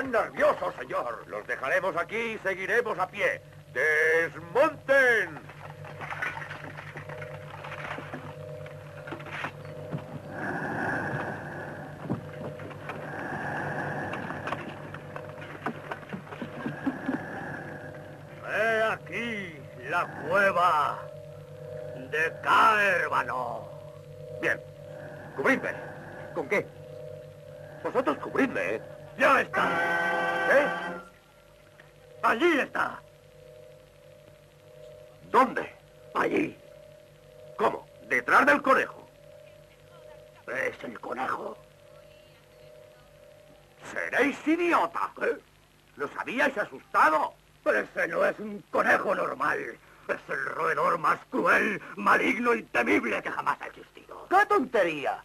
tan nerviosos, señor. Los dejaremos aquí y seguiremos a pie. ¡Desmonten! He aquí la cueva de Caérbano. Bien. Cubridme. ¿Con qué? Vosotros cubridme, ¿eh? ¡Ya está! ¿Eh? ¡Allí está! ¿Dónde? ¡Allí! ¿Cómo? ¿Detrás del conejo? ¡Es el conejo! ¡Seréis idiota! ¿Los habíais asustado? ¡Ese no es un conejo normal! ¡Es el roedor más cruel, maligno y temible que jamás ha existido! ¡Qué tontería!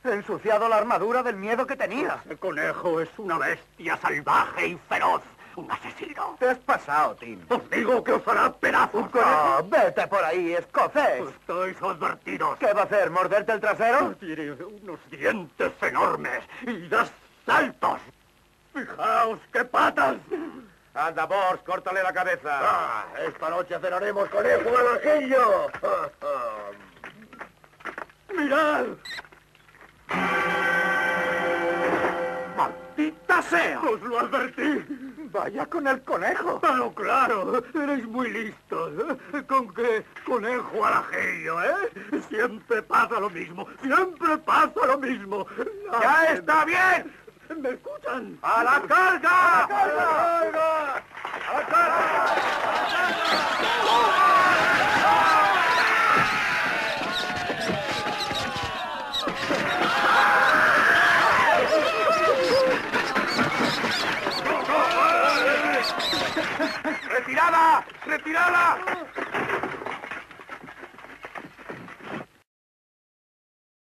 He ensuciado la armadura del miedo que tenía. Ese conejo es una bestia salvaje y feroz. ¡Un asesino! Te has pasado, Tim. ¡Os digo que os hará pedazos! ¿Un conejo? ¡Vete por ahí, escocés! ¡Estáis advertidos! ¿Qué va a hacer, morderte el trasero? Tiene unos dientes enormes y da saltos. ¡Fijaos qué patas! Anda, Bors, córtale la cabeza. ¡Esta noche cenaremos conejo al ajillo! ¡Mirad! ¡Maldita sea! ¡Os lo advertí! Vaya con el conejo. ¡Pero claro! ¡Eres muy listos! ¿Con qué conejo al ajillo, eh? Siempre pasa lo mismo. ¡Siempre pasa lo mismo! ¡Ya está bien! ¿Me escuchan? ¡A la carga! ¡A la carga! ¡A la carga! ¡Retirada! ¡Retirada!